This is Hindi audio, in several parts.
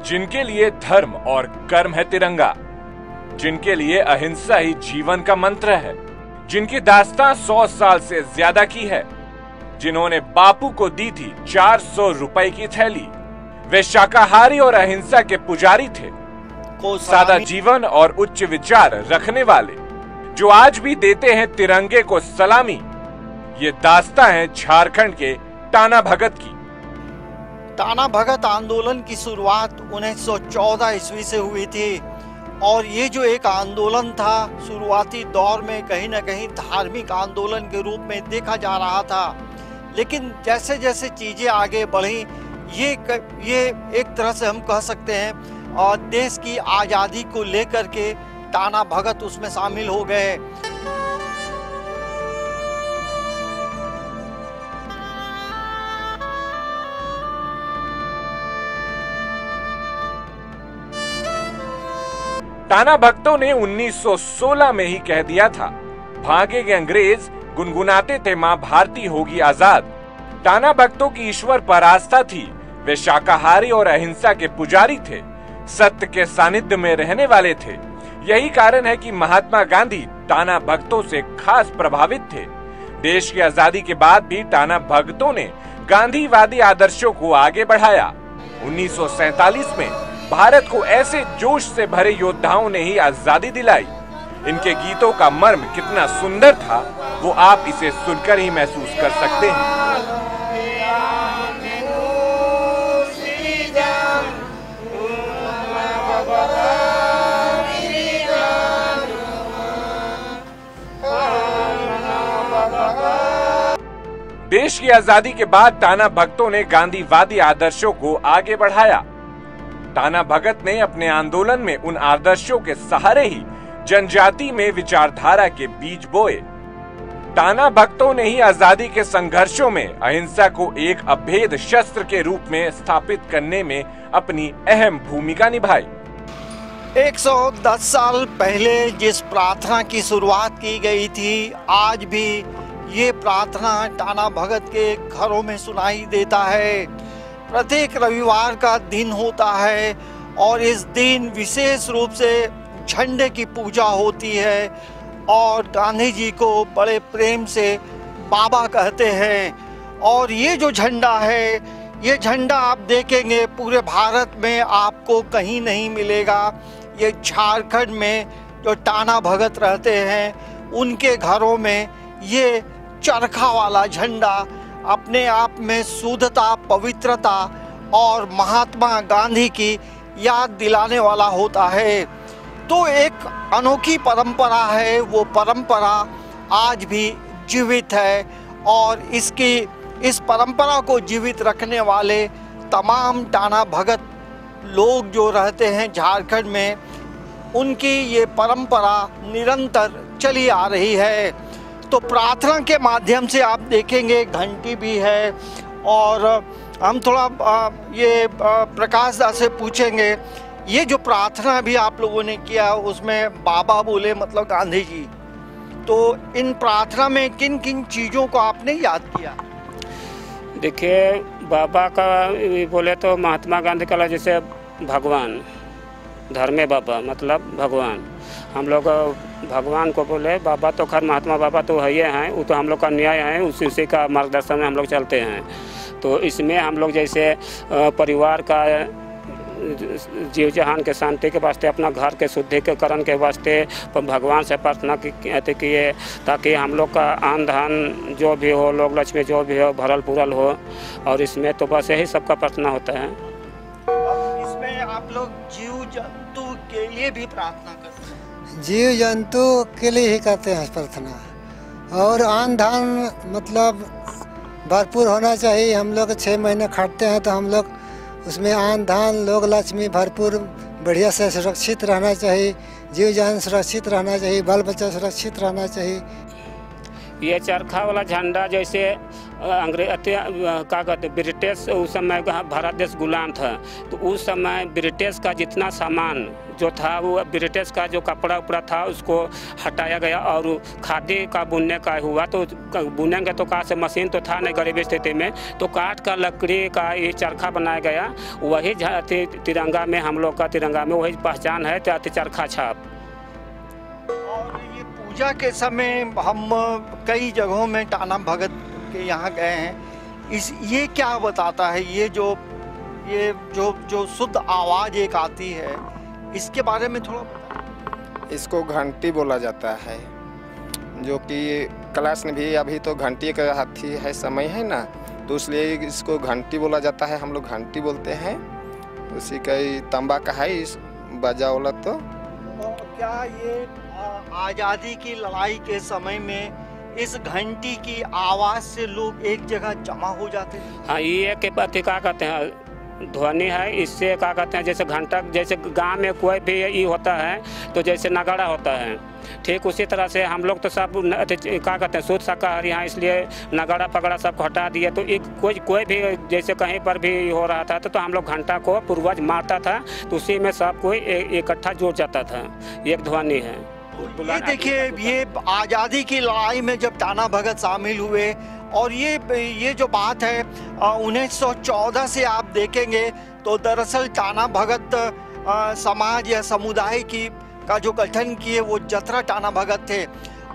जिनके लिए धर्म और कर्म है तिरंगा, जिनके लिए अहिंसा ही जीवन का मंत्र है, जिनकी दास्तां 100 साल से ज्यादा की है, जिन्होंने बापू को दी थी 400 रुपए की थैली। वे शाकाहारी और अहिंसा के पुजारी थे, सादा जीवन और उच्च विचार रखने वाले, जो आज भी देते हैं तिरंगे को सलामी। ये दास्तां है झारखंड के टाना भगत की। टाना भगत आंदोलन की शुरुआत 1914 ईस्वी से हुई थी और ये जो एक आंदोलन था शुरुआती दौर में कहीं ना कहीं धार्मिक आंदोलन के रूप में देखा जा रहा था, लेकिन जैसे जैसे चीज़ें आगे बढ़ी ये एक तरह से हम कह सकते हैं और देश की आज़ादी को लेकर के टाना भगत उसमें शामिल हो गए। टाना भगतों ने 1916 में ही कह दिया था, भागेंगे अंग्रेज, गुनगुनाते थे माँ भारती होगी आजाद। टाना भगतों की ईश्वर पर आस्था थी, वे शाकाहारी और अहिंसा के पुजारी थे, सत्य के सानिध्य में रहने वाले थे। यही कारण है कि महात्मा गांधी टाना भगतों से खास प्रभावित थे। देश की आजादी के बाद भी टाना भगतों ने गांधीवादी आदर्शों को आगे बढ़ाया। 1947 में भारत को ऐसे जोश से भरे योद्धाओं ने ही आजादी दिलाई। इनके गीतों का मर्म कितना सुंदर था वो आप इसे सुनकर ही महसूस कर सकते हैं। देश की आजादी के बाद टाना भगतों ने गांधीवादी आदर्शों को आगे बढ़ाया। टाना भगत ने अपने आंदोलन में उन आदर्शों के सहारे ही जनजाति में विचारधारा के बीज बोए। टाना भगतों ने ही आजादी के संघर्षों में अहिंसा को एक अभेद शस्त्र के रूप में स्थापित करने में अपनी अहम भूमिका निभाई। 110 साल पहले जिस प्रार्थना की शुरुआत की गई थी, आज भी ये प्रार्थना टाना भगत के घरों में सुनाई देता है। प्रत्येक रविवार का दिन होता है और इस दिन विशेष रूप से झंडे की पूजा होती है और गांधी जी को बड़े प्रेम से बाबा कहते हैं। और ये जो झंडा है, ये झंडा आप देखेंगे पूरे भारत में आपको कहीं नहीं मिलेगा। ये झारखंड में जो टाना भगत रहते हैं उनके घरों में ये चरखा वाला झंडा अपने आप में शुद्धता, पवित्रता और महात्मा गांधी की याद दिलाने वाला होता है। तो एक अनोखी परंपरा है, वो परंपरा आज भी जीवित है और इस परंपरा को जीवित रखने वाले तमाम टाना भगत लोग जो रहते हैं झारखंड में, उनकी ये परंपरा निरंतर चली आ रही है। तो प्रार्थना के माध्यम से आप देखेंगे घंटी भी है और हम थोड़ा प्रकाश दास से पूछेंगे, ये जो प्रार्थना भी आप लोगों ने किया उसमें बाबा बोले मतलब गांधी जी, तो इन प्रार्थना में किन किन चीज़ों को आपने याद किया? देखिए, बाबा का बोले तो महात्मा गांधी का जैसे भगवान, धर्मे बाबा मतलब भगवान। हम लोग भगवान को बोले बाबा, तो खैर महात्मा बाबा तो है ही हैं, वो तो हम लोग का न्याय है, उसी का मार्गदर्शन में हम लोग चलते हैं। तो इसमें हम लोग जैसे परिवार का जीव जहान के शांति के वास्ते, अपना घर के शुद्धिकरण के वास्ते भगवान से प्रार्थना किए ताकि हम लोग का अन्न धन जो भी हो, लोग लक्ष्मी जो भी हो, भरल पूरल हो। और इसमें तो बस यही सबका प्रार्थना होता है। इसमें आप लोग जीव जंतु के लिए भी प्रार्थना करते हैं? जीव जंतु के लिए ही करते हैं प्रार्थना। और अन्न धन मतलब भरपूर होना चाहिए। हम लोग 6 महीने खाते हैं तो हम लोग उसमें अन्न धन, लोग लक्ष्मी भरपूर बढ़िया से सुरक्षित रहना चाहिए, जीव जन सुरक्षित रहना चाहिए, बाल बच्चा सुरक्षित रहना चाहिए। ये चरखा वाला झंडा जैसे अंग्रेज क्या कहते ब्रिटिश, उस समय भारत देश गुलाम था, तो उस समय ब्रिटिश का जितना सामान जो था वो ब्रिटिश का जो कपड़ा उपड़ा था उसको हटाया गया और खादी का बुनने का हुआ। तो बुनेंगे तो कहाँ से, मशीन तो था नहीं गरीबी स्थिति में, तो काट का लकड़ी का ये चरखा बनाया गया। वही तिरंगा में, हम लोग का तिरंगा में वही पहचान है, चरखा छाप। और ये पूजा के समय हम कई जगहों में टाना भगत के यहाँ गए हैं, ये क्या बताता है, ये जो शुद्ध आवाज़ एक आती है, इसके बारे में थोड़ा बताइए। इसको घंटी बोला जाता है, जो कि क्लास में भी अभी तो घंटी का हाथी है समय है ना, तो इसलिए इसको घंटी बोला जाता है, हम लोग घंटी बोलते हैं। उसी का ही तंबा का है इस बजा वाला। तो क्या ये आज़ादी की लड़ाई के समय में इस घंटी की आवाज़ से लोग एक जगह जमा हो जाते हैं? हाँ, ये के पति क्या कहते हैं ध्वनि है, इससे क्या कहते हैं जैसे घंटा, जैसे गांव में कोई भी ये होता है तो जैसे नगाड़ा होता है, ठीक उसी तरह से हम लोग तो सब क्या कहते हैं शुद्ध शाकाहारी हैं, इसलिए नगाड़ा पगड़ा सब हटा दिए। तो एक कोई भी जैसे कहीं पर भी हो रहा था तो हम लोग घंटा को पूर्वज मारता था, तो उसी में सब कोई इकट्ठा जुड़ जाता था, एक ध्वनि है। ये देखिए, ये आज़ादी की लड़ाई में जब टाना भगत शामिल हुए, और ये जो बात है 1914 से आप देखेंगे तो दरअसल टाना भगत समाज या समुदाय का जो गठन किए वो जतरा टाना भगत थे।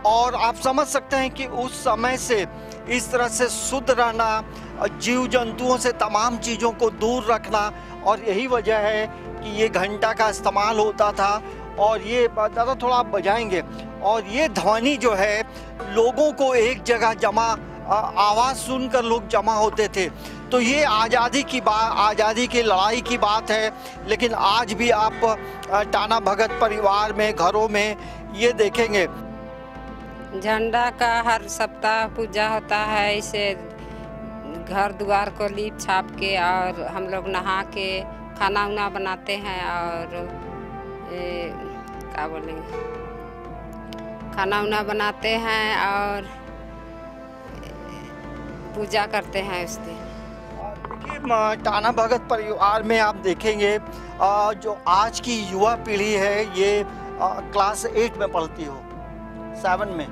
और आप समझ सकते हैं कि उस समय से इस तरह से शुद्ध रहना, जीव जंतुओं से तमाम चीज़ों को दूर रखना, और यही वजह है कि ये घंटा का इस्तेमाल होता था। और ये ज़्यादा थोड़ा आप बजाएंगे, और ये ध्वनि जो है लोगों को एक जगह जमा, आवाज़ सुनकर लोग जमा होते थे। तो ये आज़ादी की लड़ाई की बात है। लेकिन आज भी आप टाना भगत परिवार में, घरों में ये देखेंगे। झंडा का हर सप्ताह पूजा होता है, इसे घर द्वार को लीप छाप के और हम लोग नहा के खाना उना बनाते हैं और क्या बोलेंगे, खाना उना बनाते हैं और पूजा करते हैं उस दिन। देखिए, टाना भगत परिवार में आप देखेंगे जो आज की युवा पीढ़ी है ये क्लास 8 में पढ़ती हो, 7 में,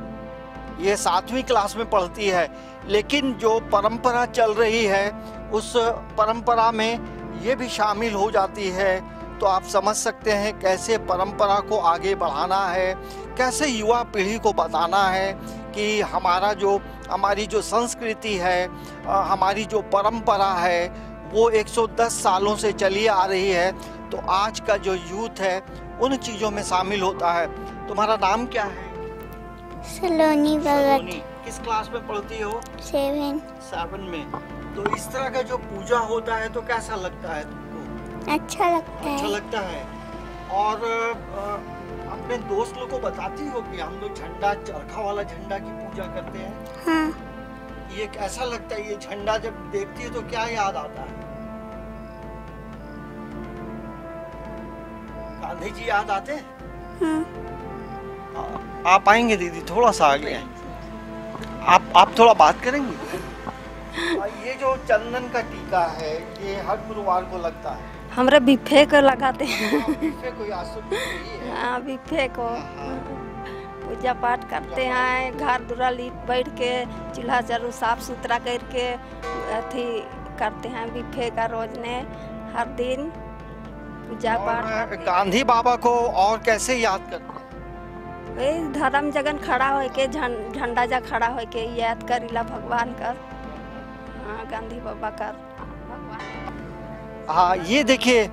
ये 7वीं क्लास में पढ़ती है। लेकिन जो परंपरा चल रही है उस परंपरा में ये भी शामिल हो जाती है। तो आप समझ सकते हैं कैसे परंपरा को आगे बढ़ाना है, कैसे युवा पीढ़ी को बताना है कि हमारी जो संस्कृति है, हमारी जो परंपरा है वो 110 सालों से चली आ रही है। तो आज का जो यूथ है उन चीज़ों में शामिल होता है। तुम्हारा नाम क्या है? सलोनी भगत। किस क्लास में पढ़ती हो? 7 में। तो इस तरह का जो पूजा होता है तो कैसा लगता है तुमको? अच्छा लगता है। और अपने दोस्त लोग को बताती हो कि हम लोग झंडा, चरखा वाला झंडा की पूजा करते हैं? हाँ। ये कैसा लगता है? ये झंडा जब देखती है तो क्या याद आता है? गांधी जी याद आते हैं? हाँ। आप आएंगे दीदी, थोड़ा सा आगे आएंगे, आप थोड़ा बात करेंगे? ये जो चंदन का टीका है ये हर गुरुवार को लगता है। हमरा बिफे को लगाते हैं। बिफे को हाँ, बिफे को पूजा पाठ करते हैं, घर दुरा लीप बैठ के चूल्हा चरू साफ सुथरा करके अथी करते हैं। बिफे का रोज ने हर दिन पूजा पाठ। गांधी बाबा को और कैसे याद करते हैं? धर्म जगन खड़ा हो के झंडा जा खड़ा हो के याद करीला भगवान का। हाँ, गांधी बाबा का भगवान। हाँ, ये देखिए,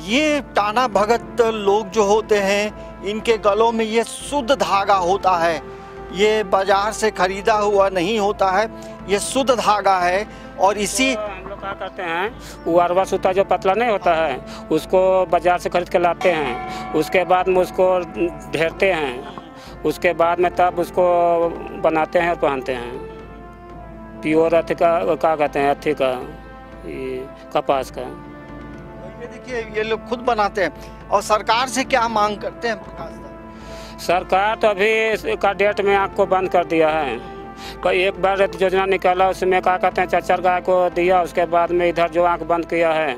ये टाना भगत लोग जो होते हैं इनके गलों में ये शुद्ध धागा होता है, ये बाजार से खरीदा हुआ नहीं होता है, ये शुद्ध धागा है। और इसी हम लोग क्या करते हैं, वो अरवा सूता जो पतला नहीं होता है उसको बाजार से खरीद के लाते हैं, उसके बाद में उसको ढेरते हैं, उसके बाद में तब उसको बनाते हैं और पहनते हैं। प्योर अथी का क्या कहते हैं, अथी का ये कपास का। ये देखिए, ये लोग खुद बनाते हैं। और सरकार से क्या मांग करते हैं प्रकाश साहब? सरकार तो अभी का डेट में आँख को बंद कर दिया है, कोई एक बार योजना निकाला, उसमें क्या कहते हैं 4-4 गाय को दिया, उसके बाद में इधर जो आँख बंद किया है।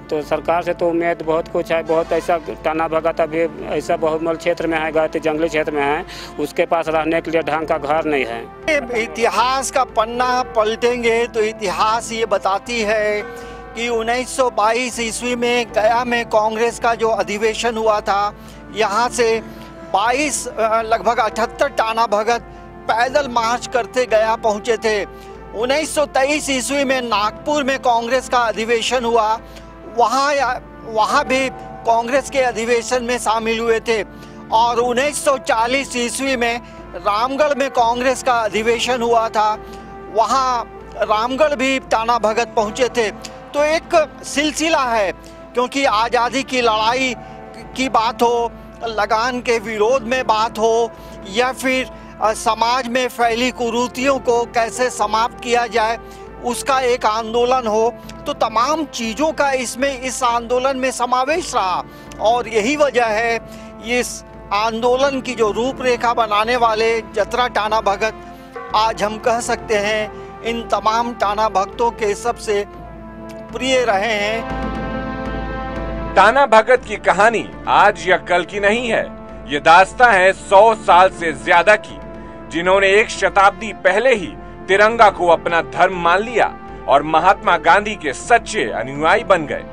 तो सरकार से तो उम्मीद बहुत कुछ है, बहुत ऐसा टाना भगत अभी ऐसा बहुमल क्षेत्र में है, गए जंगली क्षेत्र में है, उसके पास रहने के लिए ढंग का घर नहीं है। इतिहास का पन्ना पलटेंगे तो इतिहास ये बताती है कि 1922 ईस्वी में गया में कांग्रेस का जो अधिवेशन हुआ था, यहाँ से 22 लगभग 78 टाना भगत पैदल मार्च करते गया पहुँचे थे। 1923 ईस्वी में नागपुर में कांग्रेस का अधिवेशन हुआ, वहाँ भी कांग्रेस के अधिवेशन में शामिल हुए थे। और 1940 ईस्वी में रामगढ़ में कांग्रेस का अधिवेशन हुआ था, वहाँ रामगढ़ भी टाना भगत पहुँचे थे। तो एक सिलसिला है, क्योंकि आज़ादी की लड़ाई की बात हो, लगान के विरोध में बात हो, या फिर समाज में फैली कुरीतियों को कैसे समाप्त किया जाए उसका एक आंदोलन हो, तो तमाम चीज़ों का इस आंदोलन में समावेश रहा। और यही वजह है इस आंदोलन की जो रूपरेखा बनाने वाले जतरा टाना भगत आज हम कह सकते हैं इन तमाम टाना भक्तों के सबसे प्रिय रहे हैं। टाना भगत की कहानी आज या कल की नहीं है, ये दास्तां है 100 साल से ज्यादा की, जिन्होंने एक शताब्दी पहले ही तिरंगा को अपना धर्म मान लिया और महात्मा गांधी के सच्चे अनुयायी बन गए।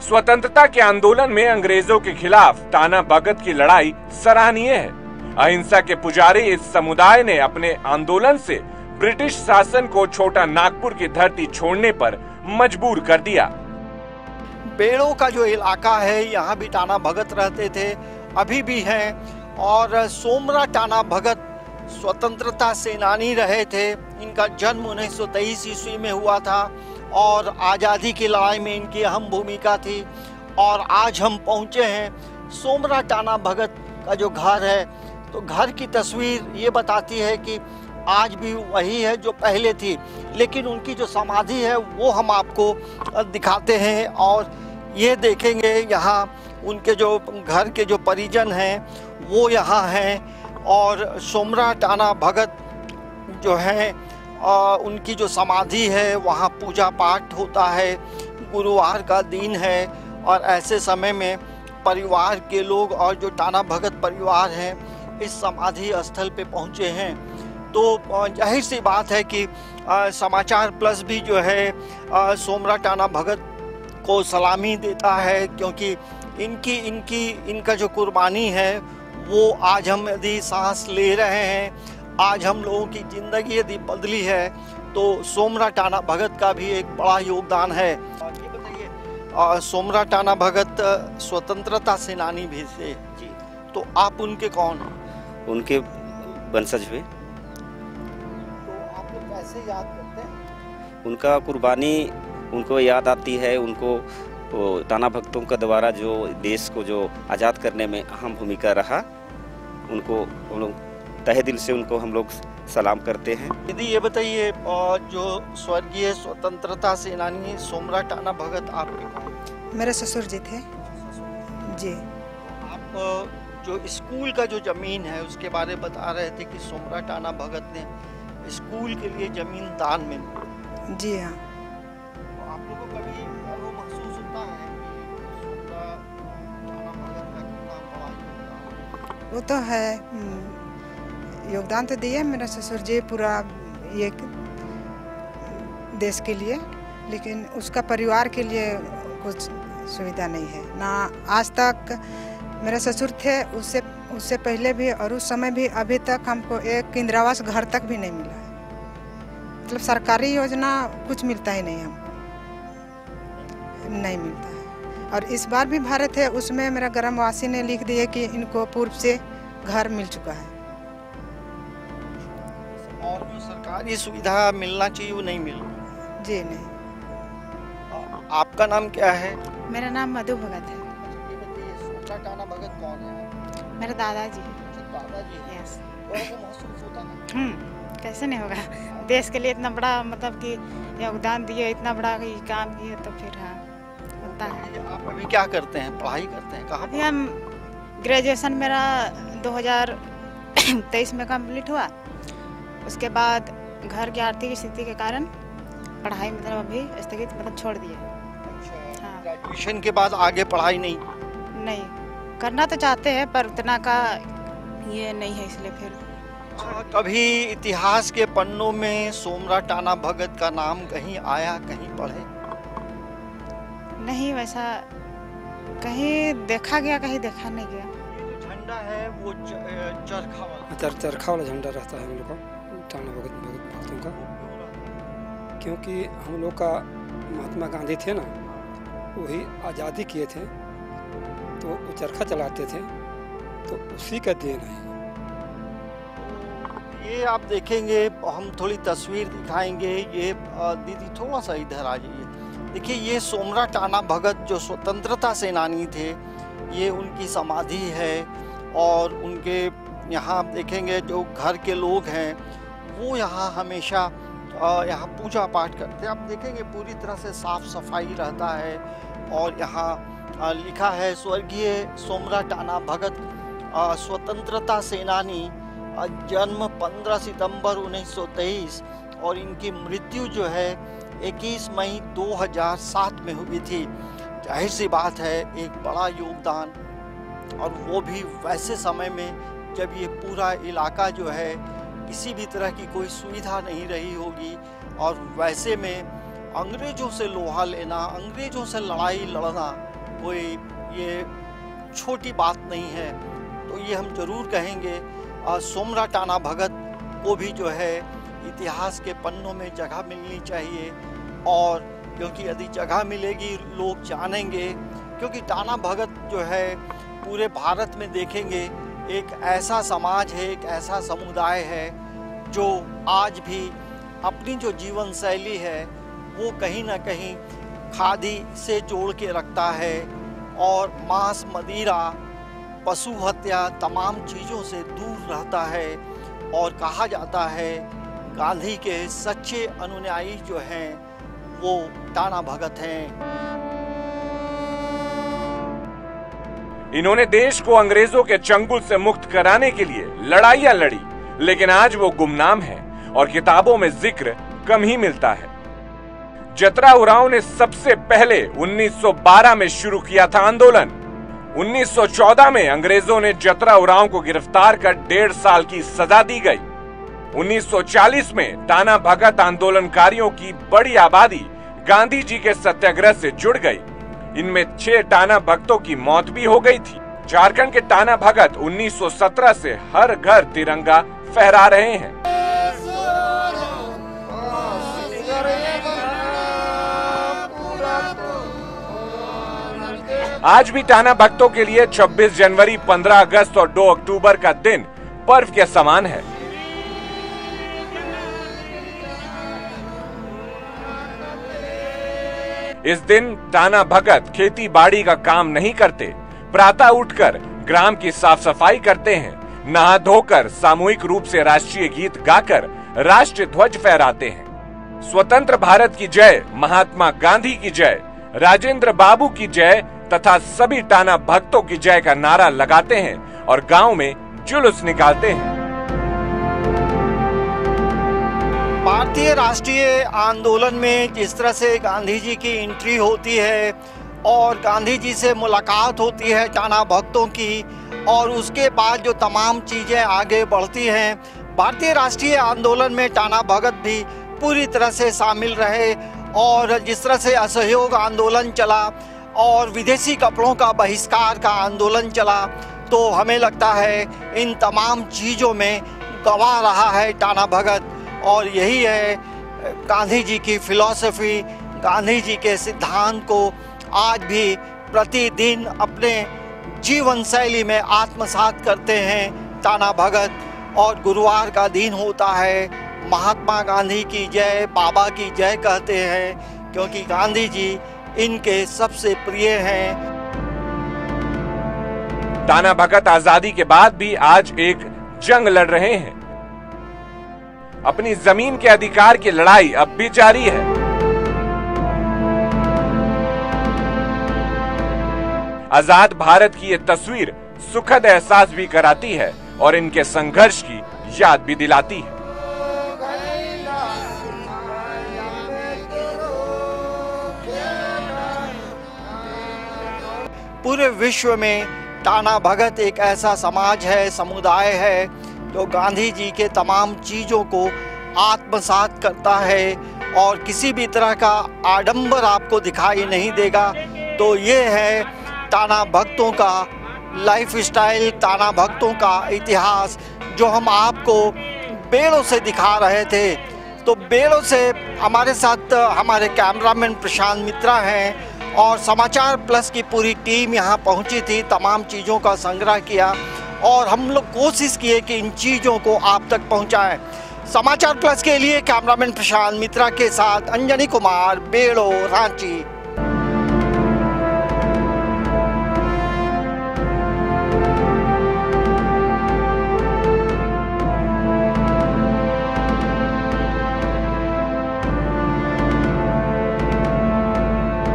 स्वतंत्रता के आंदोलन में अंग्रेजों के खिलाफ टाना भगत की लड़ाई सराहनीय है। अहिंसा के पुजारी इस समुदाय ने अपने आंदोलन से ब्रिटिश शासन को छोटा नागपुर की धरती छोड़ने पर मजबूर कर दिया। बेड़ों का जो इलाका है, यहाँ भी टाना भगत रहते थे, अभी भी हैं। और सोमरा टाना भगत स्वतंत्रता सेनानी रहे थे। इनका जन्म 1923 ईस्वी में हुआ था और आज़ादी की लड़ाई में इनकी अहम भूमिका थी। और आज हम पहुँचे हैं सोमरा टाना भगत का जो घर है, तो घर की तस्वीर ये बताती है कि आज भी वही है जो पहले थी, लेकिन उनकी जो समाधि है वो हम आपको दिखाते हैं। और ये देखेंगे यहाँ उनके जो घर के जो परिजन हैं वो यहाँ हैं। और सोमरा टाना भगत जो हैं उनकी जो समाधि है वहाँ पूजा पाठ होता है, गुरुवार का दिन है। और ऐसे समय में परिवार के लोग और जो टाना भगत परिवार हैं इस समाधि स्थल पे पहुँचे हैं। तो जाहिर सी बात है कि समाचार प्लस भी जो है सोमरा टाना भगत को सलामी देता है, क्योंकि इनका जो कुर्बानी है वो आज हम यदि सांस ले रहे हैं, आज हम लोगों की ज़िंदगी यदि बदली है, तो सोमरा टाना भगत का भी एक बड़ा योगदान है। ये बताइए, सोमरा टाना भगत स्वतंत्रता सेनानी भी थे जी, तो आप उनके कौन हैं? उनके वंशज हुए। तो आप लोग कैसे याद करते हैं? उनका कुर्बानी उनको याद आती है। उनको टाना भक्तों के द्वारा जो देश को जो आज़ाद करने में अहम भूमिका रहा, उनको हम लोग तहे दिल से उनको हम लोग सलाम करते हैं। यदि ये बताइए, जो स्वर्गीय स्वतंत्रता सेनानी सोमरा टाना भगत आपके कौन? मेरे ससुर जी थे जी। आप जो स्कूल का जो ज़मीन है उसके बारे में बता रहे थे कि सोमरा टाना भगत ने स्कूल के लिए ज़मीन दान में दी। जी हाँ। तो आप लोगों को कभी वो महसूस होता है कि सोमरा टाना भगत का कितना बड़ा योगदान? वो तो है, योगदान तो दिए मेरा ससुर जी पूरा ये देश के लिए, लेकिन उसका परिवार के लिए कुछ सुविधा नहीं है ना। आज तक मेरे ससुर थे, उससे पहले भी और उस समय भी अभी तक हमको एक इंदिरा आवास घर तक भी नहीं मिला है। मतलब सरकारी योजना कुछ मिलता ही नहीं, हमको नहीं मिलता है। और इस बार भी भारत है, उसमें मेरा ग्रामवासी ने लिख दिया कि इनको पूर्व से घर मिल चुका है। और जो सरकारी सुविधा मिलना चाहिए वो नहीं मिल रही? जी नहीं। आपका नाम क्या है? मेरा नाम मधु भगत है। ये बताइए, सोमरा टाना भगत कौन है? मेरे दादाजी है। दादाजी? यस। वो महसूस होता है? कैसे नहीं होगा, देश के लिए इतना बड़ा मतलब कि योगदान दिए, इतना बड़ा काम किए, तो फिर हाँ होता है। आप अभी क्या करते हैं, पढ़ाई करते हैं? कहाँ? अभी हम ग्रेजुएशन मेरा 2023 में कंप्लीट हुआ उसके बाद घर की आर्थिक स्थिति के कारण पढ़ाई मतलब अभी स्थगित मतलब छोड़ दिए। हाँ। ग्रेजुएशन के बाद आगे पढ़ाई नहीं करना तो चाहते हैं पर उतना का ये नहीं है, इसलिए फिर। कभी इतिहास के पन्नों में सोमरा टाना भगत का नाम कहीं आया, कहीं पढ़े? नहीं, वैसा कहीं देखा गया, कहीं देखा नहीं गया। झंडा है वो चरखा वाला, चरखा वाला झंडा रहता है हम लोग का टाना भगतों का, क्योंकि हम लोग का महात्मा गांधी थे ना, वही आज़ादी किए थे तो वो चरखा चलाते थे, तो उसी का देन है। ये आप देखेंगे, हम थोड़ी तस्वीर दिखाएंगे। ये दीदी थोड़ा सा इधर आ जाइए। देखिए, ये सोमरा टाना भगत जो स्वतंत्रता सेनानी थे, ये उनकी समाधि है और उनके यहाँ देखेंगे जो घर के लोग हैं वो यहाँ हमेशा यहाँ पूजा पाठ करते हैं। आप देखेंगे पूरी तरह से साफ सफाई रहता है और यहाँ लिखा है स्वर्गीय सोमरा टाना भगत स्वतंत्रता सेनानी, जन्म 15 सितंबर 1923 और इनकी मृत्यु जो है 21 मई 2007 में हुई थी। जाहिर सी बात है, एक बड़ा योगदान, और वो भी वैसे समय में जब ये पूरा इलाका जो है किसी भी तरह की कोई सुविधा नहीं रही होगी, और वैसे में अंग्रेज़ों से लोहा लेना, अंग्रेज़ों से लड़ाई लड़ना कोई ये छोटी बात नहीं है। तो ये हम ज़रूर कहेंगे सोमरा टाना भगत को भी जो है इतिहास के पन्नों में जगह मिलनी चाहिए, और क्योंकि यदि जगह मिलेगी लोग जानेंगे, क्योंकि टाना भगत जो है पूरे भारत में देखेंगे एक ऐसा समाज है, एक ऐसा समुदाय है जो आज भी अपनी जो जीवन शैली है वो कहीं ना कहीं खादी से जोड़ के रखता है, और मांस, मदिरा, पशु हत्या तमाम चीज़ों से दूर रहता है। और कहा जाता है गांधी के सच्चे अनुयायी जो हैं वो टाना भगत हैं। इन्होंने देश को अंग्रेजों के चंगुल से मुक्त कराने के लिए लड़ाइयां लड़ी, लेकिन आज वो गुमनाम है और किताबों में जिक्र कम ही मिलता है। जतरा उरांव ने सबसे पहले 1912 में शुरू किया था आंदोलन। 1914 में अंग्रेजों ने जतरा उरांव को गिरफ्तार कर 1.5 साल की सजा दी गई। 1940 में टाना भगत आंदोलनकारियों की बड़ी आबादी गांधी जी के सत्याग्रह से जुड़ गई। इनमें 6 टाना भगतों की मौत भी हो गई थी। झारखंड के टाना भगत 1917 से हर घर तिरंगा फहरा रहे हैं। आज भी टाना भक्तों के लिए 26 जनवरी, 15 अगस्त और 2 अक्टूबर का दिन पर्व के समान है। इस दिन टाना भगत खेती बाड़ी का काम नहीं करते, प्रातः उठकर ग्राम की साफ सफाई करते हैं, नहा धोकर सामूहिक रूप से राष्ट्रीय गीत गाकर राष्ट्रीय ध्वज फहराते हैं। स्वतंत्र भारत की जय, महात्मा गांधी की जय, राजेंद्र बाबू की जय तथा सभी टाना भक्तों की जय का नारा लगाते हैं और गांव में जुलूस निकालते हैं। भारतीय राष्ट्रीय आंदोलन में जिस तरह से गांधी जी की एंट्री होती है और गांधी जी से मुलाकात होती है टाना भक्तों की, और उसके बाद जो तमाम चीज़ें आगे बढ़ती हैं, भारतीय राष्ट्रीय आंदोलन में टाना भगत भी पूरी तरह से शामिल रहे। और जिस तरह से असहयोग आंदोलन चला और विदेशी कपड़ों का बहिष्कार का आंदोलन चला, तो हमें लगता है इन तमाम चीज़ों में गवाह रहा है टाना भगत। और यही है गांधी जी की फिलॉसफी, गांधी जी के सिद्धांत को आज भी प्रतिदिन अपने जीवन शैली में आत्मसात करते हैं टाना भगत। और गुरुवार का दिन होता है, महात्मा गांधी की जय, बाबा की जय कहते हैं, क्योंकि गांधी जी इनके सबसे प्रिय हैं। टाना भगत आजादी के बाद भी आज एक जंग लड़ रहे हैं। अपनी जमीन के अधिकार की लड़ाई अब भी जारी है। आजाद भारत की ये तस्वीर सुखद एहसास भी कराती है और इनके संघर्ष की याद भी दिलाती है। पूरे विश्व में टाना भगत एक ऐसा समाज है, समुदाय है जो गांधी जी के तमाम चीज़ों को आत्मसात करता है और किसी भी तरह का आडंबर आपको दिखाई नहीं देगा। तो ये है टाना भगतों का लाइफ स्टाइल, टाना भगतों का इतिहास जो हम आपको बेड़ों से दिखा रहे थे। तो बेड़ों से हमारे साथ हमारे कैमरामैन प्रशांत मित्रा हैं और समाचार प्लस की पूरी टीम यहाँ पहुँची थी, तमाम चीज़ों का संग्रह किया और हम लोग कोशिश किए कि इन चीज़ों को आप तक पहुँचाएं। समाचार प्लस के लिए कैमरामैन प्रशांत मित्रा के साथ अंजनी कुमार, बेड़ो, रांची।